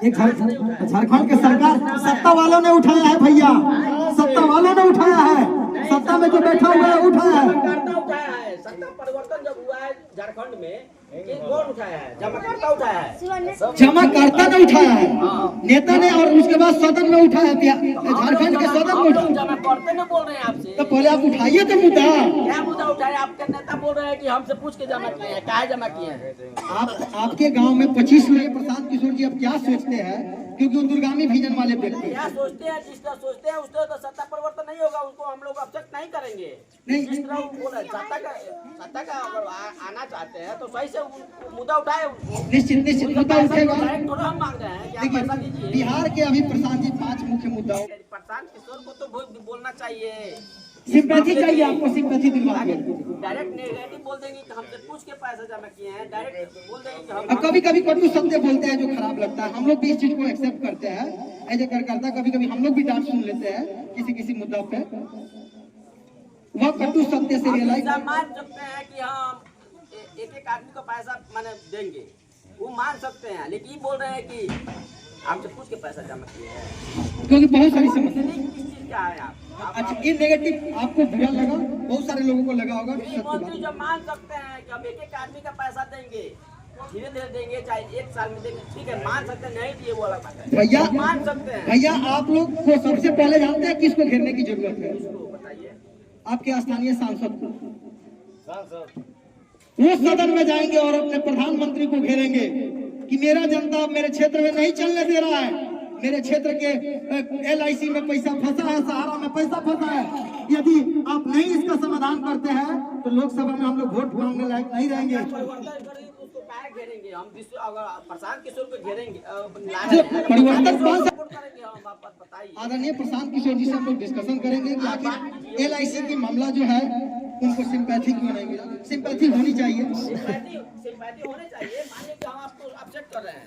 एक झारखंड के सरकार सत्ता वालों ने उठाया है भैया, सत्ता वालों ने उठाया है, सत्ता में जो बैठा हुआ है उठाया है। सत्ता परिवर्तन जब हुआ है झारखंड में, कौन उठाया है? जमाकर्ता उठाया है, जमाकर्ता ने उठाया है, नेता ने, और उसके बाद सदन में उठाया है, झारखंड के सदन में उठाया। जमाकर्ता ने बोल रहे हैं आपसे, तो पहले आप उठाइए तो मुद्दा। क्या मुद्दा उठाए? आपके नेता बोल रहे हैं कि हमसे पूछ के जमा किए हैं, काहे जमा किए हैं? आपके गांव में 25 सूर्य प्रसाद किशोर जी अब क्या सोचते हैं, क्योंकि वो दूरगामी विजन वाले व्यक्ति क्या सोचते हैं? जिस तरह सोचते हैं उस तरह तो सत्ता परिवर्तन नहीं होगा, उसको हम लोग ऑब्जेक्ट नहीं करेंगे। नहीं, जिस तरह वो बोल रहे हैं सत्ता का अगर आना चाहते हैं तो सही से मुद्दा उठाए। निश्चित मुद्दा उठेगा। थोड़ा हम मांग रहे हैं कि आप पैसा दीजिए। बिहार के अभी प्रशांत जी 5 मुख्य मुद्दाओं, प्रशांत किशोर को तो बोलना चाहिए, सिंपैथी चाहिए आपको, सिंपैथी दिलवा के। डायरेक्ट नेगेटिव बोल देंगे कि हमसे पूछ के पैसा जमा किए हैं, डायरेक्ट बोल देंगे कि और कभी कभी कटु शब्द बोलते हैं जो खराब लगता है, हम लोग भी इस चीज को एक्सेप्ट करते हैं एज ए कार्यकर्ता। कभी कभी हम लोग भी डांट सुन लेते हैं किसी मुद्दा पे, वह कटु शब्द से रियलाइज मान सकते हैं कि हम एक आदमी को पैसा माने देंगे, वो मान सकते हैं, लेकिन बोल रहे हैं कि आपसे पूछ के पैसा जमा किए हैं, क्योंकि बहुत सारी समस्या। किस चीज का है आप? अच्छा, ये नेगेटिव आपको बुरा लगा, बहुत सारे लोगों को लगा होगा। मुख्यमंत्री जो मान सकते हैं कि हम एक आदमी का पैसा देंगे, धीरे धीरे देंगे, चाहे 1 साल में देंगे, ठीक है, मान सकते हैं, नहीं दिए वो अलग बात है, भैया मान सकते हैं। भैया आप लोग को सबसे पहले जानते हैं किसको घेरने की जरूरत है? बताइए। आपके स्थानीय सांसद को। वो सदन में जाएंगे और अपने प्रधानमंत्री को घेरेंगे कि मेरा जनता मेरे क्षेत्र में नहीं चलने दे रहा है, मेरे क्षेत्र के LIC में पैसा फंसा है, सहारा में पैसा फंसा है। यदि आप नहीं इसका समाधान करते हैं तो लोकसभा में हम लोग वोट मांगने लायक नहीं रहेंगे। हम अगर प्रशांत किशोर को घेरेंगे, परिवर्तन करेंगे, हम आप बताइए। आदरणीय प्रशांत किशोर जी से हम लोग डिस्कशन करेंगे कि आखिर LIC की मामला जो है उनको सिंपैथी क्यों नहीं मिला। सिंपैथी होनी चाहिए, सिंपैथी होनी चाहिए। मान लीजिए हम आपको अपसेट कर रहे हैं,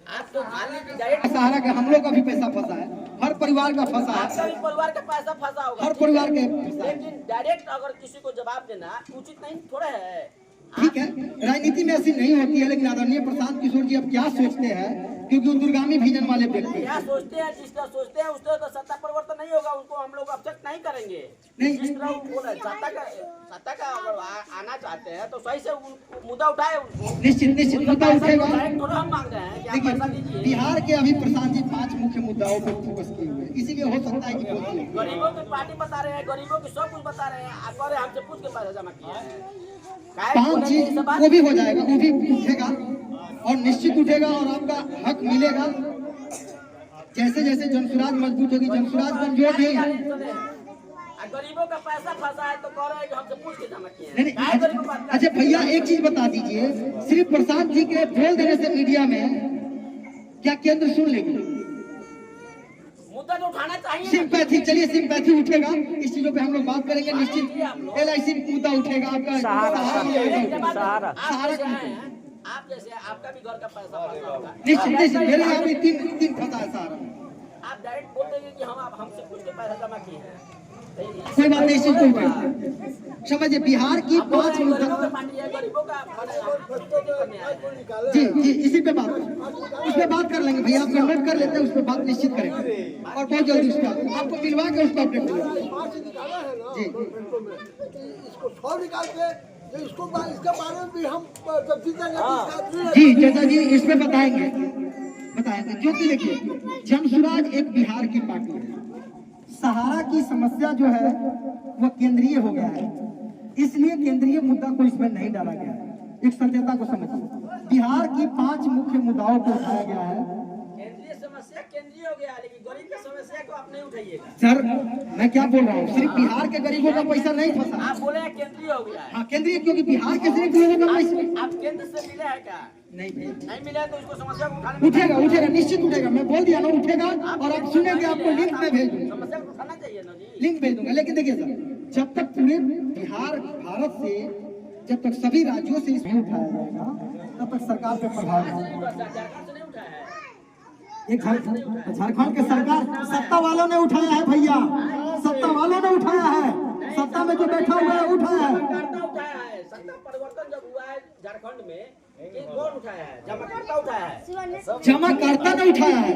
आप तो मान लीजिए डायरेक्ट सहारा का हम लोग का भी पैसा फंसा है, हर परिवार का फंसा है, आपका भी परिवार का पैसा फंसा होगा, हर परिवार के। लेकिन डायरेक्ट अगर किसी को जवाब देना उचित नहीं थोड़ा है। ठीक है, राजनीति में ऐसी नहीं होती है, लेकिन आदरणीय प्रशांत किशोर जी अब क्या सोचते हैं, क्योंकि वो दूरगामी विजन वाले व्यक्ति क्या सोचते हैं? जिस तरह सोचते हैं उस तरह तो सत्ता परिवर्तन नहीं होगा, उसको हम लोग ऑब्जेक्ट नहीं करेंगे। नहीं, जिस तरह वो बोल रहे हैं सत्ता का अगर आना चाहते हैं तो सही से मुद्दा उठाए। निश्चित मुद्दा उठेगा। थोड़ा हम मांग रहे हैं कि आप पैसा देखिए, दीजिए। बिहार के अभी प्रशांत जी 5 मुख्य मुद्दाओं पर फोकस किए हुए हैं, इसीलिए हो सकता है कि गरीबों की पार्टी बता रहे हैं, गरीबों की सब कुछ बता रहे हैं, आप कह रहे हैं हमसे पूछ के पैसा जमा किया है। 5 चीज वो भी हो जाएगा, वो भी उठेगा और निश्चित उठेगा और आपका हक मिलेगा। जैसे जैसे जनसुराज मजबूत होगी, जनसुराज कमजोर नहीं है। गरीबों का पैसा फंसा है तो कह रहे हैं कि हमसे पूछ के जमा किए हैं। अच्छा भैया एक चीज बता दीजिए, सिर्फ प्रशांत जी के बोल देने से मीडिया में क्या केंद्र सुन लेगी? मुद्दा तो उठाना चाहिए। सिंपैथी, चलिए सिंपैथी उठेगा, इस चीजों पे हम लोग बात करेंगे। निश्चित LIC मुद्दा उठेगा, आपका सहारा आप जैसे आपका भी घर का पैसा फंसा होगा। निश्चित मेरे यहाँ भी तीन फंसा है सहारा। आप डायरेक्ट बोल देंगे कि हम हमसे पूछ के पैसा जमा किए हैं, कोई बात नहीं, इसी को समझिए। बिहार की 5 मुद्दा, गरीबों का जी इसी पे बात, उस पे बात कर लेंगे भैया, आप नोट कर लेते हैं, उस पे बात निश्चित करेंगे और बहुत जल्दी उसका आपको मिलवा के उसका अपडेट मिलेगा। जी इसको इसके बारे में भी हम जी चाचा जी इस पे बताएंगे क्योंकि देखिए जनसुराज एक बिहार की पार्टी है, सहारा की समस्या जो है वह केंद्रीय हो गया है, इसलिए केंद्रीय मुद्दा को इसमें नहीं डाला गया है। एक सत्यता को समझिए, बिहार की 5 मुख्य मुद्दाओं को उठाया गया है। केंद्रीय समस्या केंद्रीय हो गया, लेकिन गरीब की समस्या को आप नहीं उठाइएगा। सर मैं क्या बोल रहा हूँ, सिर्फ बिहार के गरीबों का पैसा नहीं फंसा। आप बोले केंद्रीय हो गया है। हाँ केंद्रीय, क्योंकि बिहार के सिर्फ लोगों का पैसा आप केंद्र से मिले है क्या? नहीं मिला तो उसको समस्या को उठाने उठेगा निश्चित उठेगा, मैं बोल दिया ना उठेगा। और आप सुनेंगे, आपको लिंक में भेज दूंगा, समस्या को उठाना चाहिए ना जी, लिंक भेज दूंगा। लेकिन देखिए सर, जब तक पूरे बिहार भारत से, जब तक सभी राज्यों से इसमें उठाया जाएगा तब तक सरकार पे प्रभाव नहीं उठाया है। एक झारखंड के सरकार सत्ता वालों ने उठाया है भैया, सत्ता वालों ने उठाया है, सत्ता में जो बैठा हुआ है उठाया है। सत्ता परिवर्तन जब हुआ है झारखंड में, ये कौन उठाया है? जमाकर्ता उठाया है। जमाकर्ता ने उठाया है,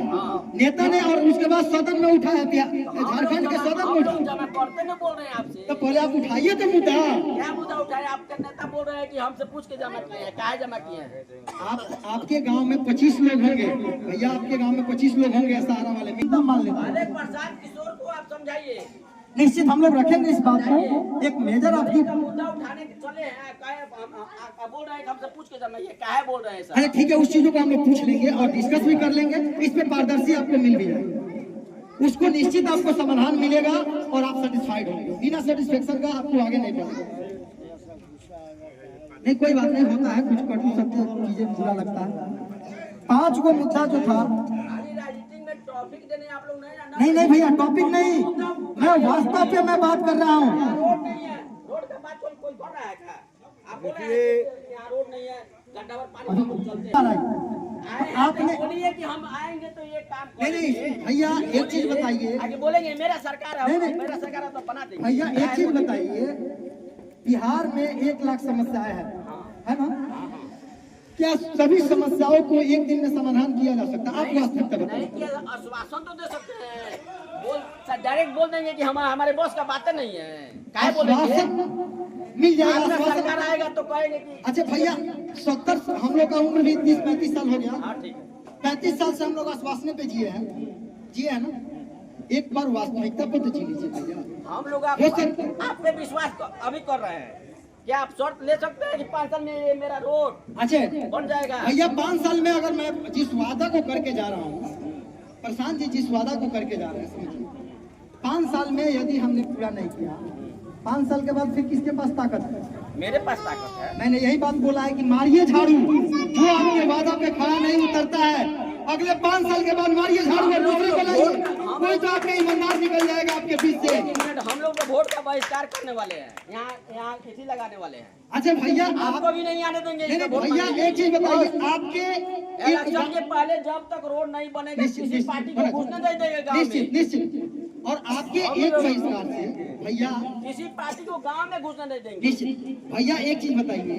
नेता ने, और उसके बाद सदन में उठाया, झारखंड के सदन में उठाया। जमाकर्ता ने बोल रहे हैं आपसे। तो पहले आप उठाइए तो मुद्दा। क्या मुद्दा उठाया? आपके नेता बोल रहे हैं कि हमसे पूछ के जमा किए हैं। क्या जमा किए हैं? आपके गांव में 25 लोग होंगे भैया, आपके गांव में 25 लोग होंगे सहारा वाले में, एकदम मान लेते हैं। अरे प्रसाद किशोर को आप समझाइए। निश्चित हम लोग रखेंगे इस बात को। एक मेजर आपकी का मुद्दा उठाने के चले हैं, बोल रहे हैं कि हमसे पूछ के जमाइए। क्या है बोल रहे हैं सर? अरे ठीक है, उस चीजों को हम लोग पूछ लेंगे और डिस्कस भी कर लेंगे। इसमें पारदर्शी आपको मिल भी जाएगा, उसको निश्चित आपको समाधान मिलेगा और आप सेटिस्फाइड होंगे। बिना सेटिस्फेक्शन का आपको आगे नहीं बढ़ेगा। नहीं कोई बात नहीं, होता है कुछ कटु सत्य चीजें बुरा लगता है। 5 को मुद्दा जो था, राजनीति में टॉपिक देने आप लोग नहीं भैया टॉपिक नहीं, मैं वास्तव पे मैं बात कर रहा हूँ। रोड नहीं है, रोड का बात कोई कर रहा है क्या? आप बोल रहे हैं यहाँ रोड नहीं है, गड्ढा भर पानी हम चलते हैं। आपने बोलिए कि हम आएंगे तो ये काम नहीं भैया, एक चीज बताइए। आगे बोलेंगे मेरा सरकार है, नहीं मेरा सरकार है तो बना देंगे। भैया एक चीज बताइए, बिहार में 1 लाख समस्याएं हैं, है ना? क्या सभी समस्याओं को एक दिन में समाधान किया जा सकता है? आप वास्तविकता बताइए। नहीं किया, आश्वासन तो दे सकते हैं, डायरेक्ट बोल देंगे कि हमारे बॉस का बातें नहीं है। क्या बोलेंगे? मिल जाएगा सरकार आएगा तो कहेंगे कि अच्छा भैया 70, हम लोग का उम्र भी 30-35 साल हो गया। हाँ ठीक, 35 साल से हम लोग आश्वासन पे जिए हैं ना। एक बार वास्तविकता पे तो जी लीजिए भैया। हम लोग आप पे विश्वास अभी कर रहे हैं। क्या आप शर्त ले सकते हैं कि 5 साल में ये मेरा रोड अच्छा बन जाएगा? भैया 5 साल में अगर मैं जिस वादा को करके जा रहा हूँ, प्रशांत जी जिस वादा को करके जा रहे हैं, समझिए 5 साल में यदि हमने पूरा नहीं किया, 5 साल के बाद फिर किसके पास ताकत है? मेरे पास ताकत है। मैंने यही बात बोला है कि मारिए झाड़ू, जो आपके वादा पे खड़ा नहीं उतरता है, अगले 5 साल के बाद मारिए झाड़ू और दूसरे को लाइए, कोई तो आपके ईमानदार निकल जाएगा आपके बीच से। हम लोग तो वोट का बहिष्कार करने वाले हैं, यहाँ किसी लगाने वाले हैं। अच्छा भैया आपको भी नहीं आने देंगे। नहीं भैया एक चीज बताइए, आपके इलेक्शन के पहले जब तक रोड नहीं बनेगा किसी पार्टी को घुसने नहीं देंगे गाँव में। निश्चित और आपके एक बहिष्कार से भैया किसी पार्टी को गांव में घुसने नहीं देंगे। निश्चित भैया एक चीज बताइए,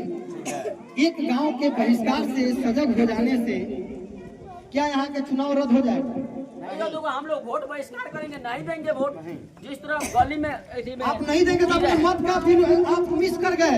एक गांव के बहिष्कार से, सजग हो जाने से क्या यहाँ के चुनाव रद्द हो जाएगा? हम लोग वोट बहिष्कार करेंगे, नहीं देंगे वोट। जिस तरह गली में आप नहीं देंगे तो अपने मत का फिर आप मिस कर गए,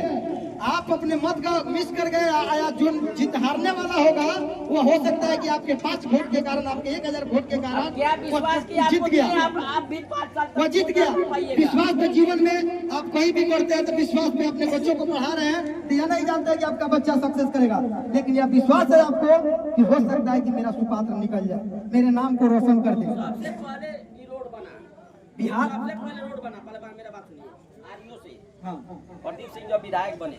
आप अपने मत का मिस कर गए। आया जो जीत हारने वाला होगा वो हो सकता है कि आपके 5 वोट के कारण, आपके 1000 वोट के कारण क्या विश्वास किया जीत गया, आप भी 5 साल वो जीत गया। विश्वास पे जीवन में आप कहीं भी करते हैं तो विश्वास पे अपने बच्चों को पढ़ा रहे हैं तो यह नहीं जानते कि आपका बच्चा सक्सेस करेगा, लेकिन यह विश्वास है आपको कि हो सकता है कि मेरा सुपात्र निकल जाए, मेरे नाम को रोशन कर दे। सबसे पहले ये रोड बना बिहार, सबसे पहले रोड बना, पहले मेरा बात सुनिए। आरईओ से हाँ प्रदीप सिंह जब विधायक बने,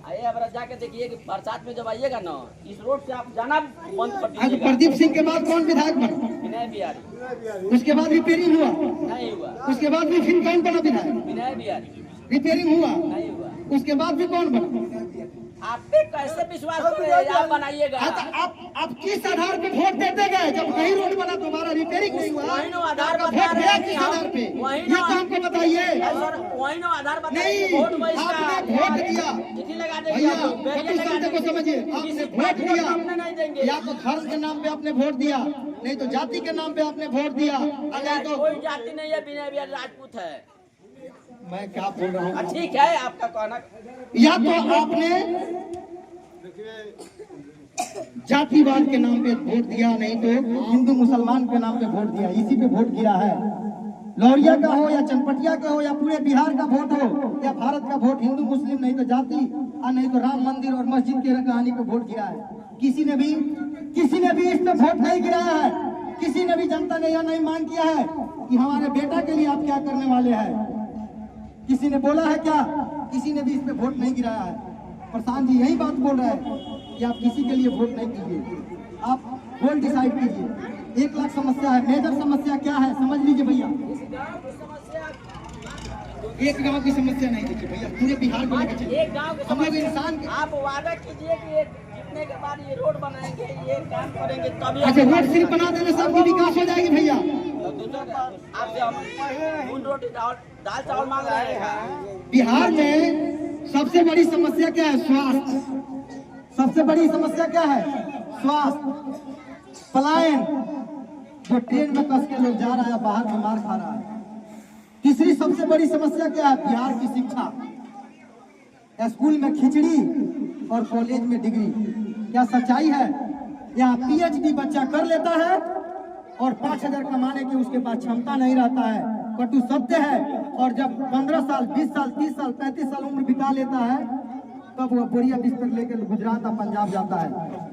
आइए अब जाके देखिए कि बरसात में जब आइएगा ना, इस रोड से आप जाना बंद कर दीजिएगा। प्रदीप सिंह के बाद कौन विधायक बना? विनय बिहारी। उसके बाद रिपेयरिंग हुआ, नहीं हुआ। उसके बाद भी फिर कौन बना विधायक? विनय बिहारी। रिपेयरिंग हुआ, नहीं हुआ। उसके बाद भी कौन बना? आप पे कैसे विश्वास करें? आप बनाइएगा। आप किस आधार पे वोट देते गए? जब नहीं रोड बना, दोबारा रिपेयरिंग नहीं हुआ, वही नो आधार आपका बता वोट रहे गया हैं कि किस हम- आधार पे? वही ये नो तो हमको बताइए। सर वही नो आधार बता रहे नहीं, हैं, वोट बहिष्कार। आपने वोट दिया चिट्ठी लगा देंगे भैया, आप लोग, बैरियर लगा शब्द को देंगे। समझिए, आपने किसी वोट पार्टी को दिया, हमने नहीं देंगे। या तो धर्म के नाम पे आपने वोट दिया, नहीं तो जाति के नाम पे आपने वोट दिया, अगर तो कोई जाति नहीं है, विनय बिहारी राजपूत है। मैं क्या बोल रहा हूँ, ठीक है आपका कहना। या तो आपने जातिवाद के नाम पे वोट दिया, नहीं तो हिंदू मुसलमान के नाम पे वोट दिया, इसी पे वोट गिरा है। लौरिया का हो या चनपटिया का हो या पूरे बिहार का वोट हो या भारत का वोट, हिंदू मुस्लिम नहीं तो जाति और नहीं तो राम मंदिर और मस्जिद की कहानी पे वोट गिरा है। किसी ने भी इस पे वोट नहीं गिराया है। किसी ने भी, जनता ने यह नहीं मांग किया है कि हमारे बेटा के लिए आप क्या करने वाले हैं। किसी ने बोला है क्या? किसी ने भी इस पे वोट नहीं गिराया है। प्रशांत जी यही बात बोल रहे हैं कि आप किसी के लिए वोट नहीं कीजिए, आप वोट डिसाइड कीजिए। 1 लाख समस्या है, मेजर समस्या क्या है समझ लीजिए भैया। एक गांव की समस्या नहीं देखिए भैया, पूरे बिहार को लेकर चलिए। एक गांव हम लोग इंसान, आप वादा कीजिए कि ये जीतने के बाद ये रोड बनाएंगे, ये काम करेंगे, तभी अच्छा रोड सिर्फ बना देने से आपकी विकास हो जाएगी भैया। आपसे हम मूल रोटी दाल चावल मांग रहे हैं। बिहार में सबसे बड़ी समस्या क्या है? स्वास्थ्य। सबसे बड़ी समस्या क्या है? स्वास्थ्य, पलायन, जो ट्रेन में कस के लोग जा रहा है, बाहर में मार खा रहा है। तीसरी सबसे बड़ी समस्या क्या है? बिहार की शिक्षा, स्कूल में खिचड़ी और कॉलेज में डिग्री। क्या सच्चाई है? यहाँ PhD बच्चा कर लेता है और 5,000 कमाने की उसके पास क्षमता नहीं रहता है। कटु सत्य है। और जब 15 साल, 20 साल, 30 साल, 35 साल उम्र बिता लेता है, तब वह बोरिया बिस्तर लेकर गुजरात और पंजाब जाता है।